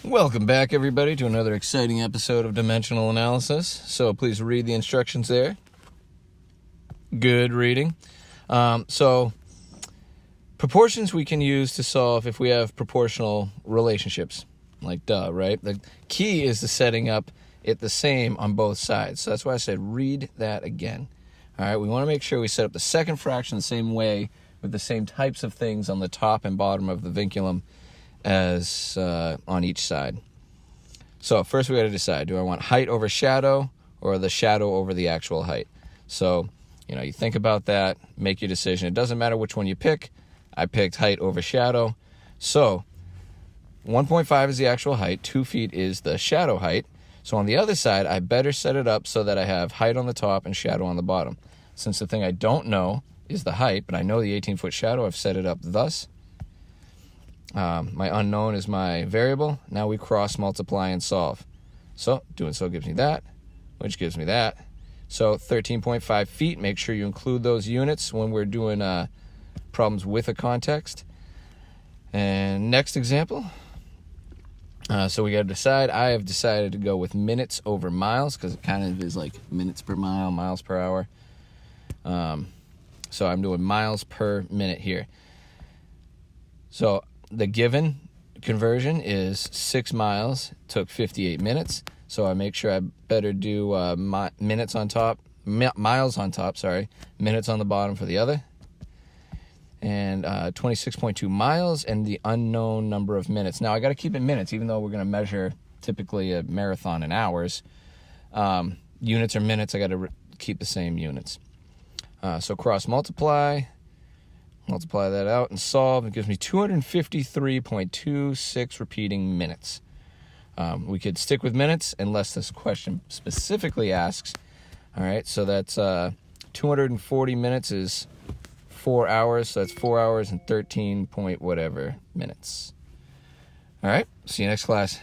Welcome back, everybody, to another exciting episode of Dimensional Analysis. So please read the instructions there. Good reading. So proportions we can use to solve if we have proportional relationships. Like duh, right? The key is to setting up it the same on both sides. So that's why I said read that again. All right, we want to make sure we set up the second fraction the same way with the same types of things on the top and bottom of the vinculum as on each side. So first we got to decide, do I want height over shadow or the shadow over the actual height? So, you think about that, make your decision. It doesn't matter which one you pick. I picked height over shadow. So 1.5 is the actual height, 2 feet is the shadow height. So on the other side, I better set it up so that I have height on the top and shadow on the bottom. Since the thing I don't know is the height, but I know the 18-foot shadow, I've set it up thus. My unknown is my variable. Now we cross multiply and solve. So doing so gives me that, which gives me that. So 13.5 feet. Make sure you include those units when we're doing problems with a context. And next example. So we got to decide. I have decided to go with minutes over miles because it kind of is like minutes per mile, miles per hour. So I'm doing miles per minute here. So the given conversion is 6 miles, took 58 minutes. So I make sure I better do minutes on top, miles on top, minutes on the bottom for the other. And 26.2 miles and the unknown number of minutes. Now I got to keep it minutes, even though we're going to measure typically a marathon in hours. Units or minutes, I got to keep the same units. So cross multiply that out and solve. It gives me 253.26 repeating minutes. We could stick with minutes unless this question specifically asks. All right, so that's 240 minutes is 4 hours, so that's 4 hours and 13 point whatever minutes. All right, see you next class.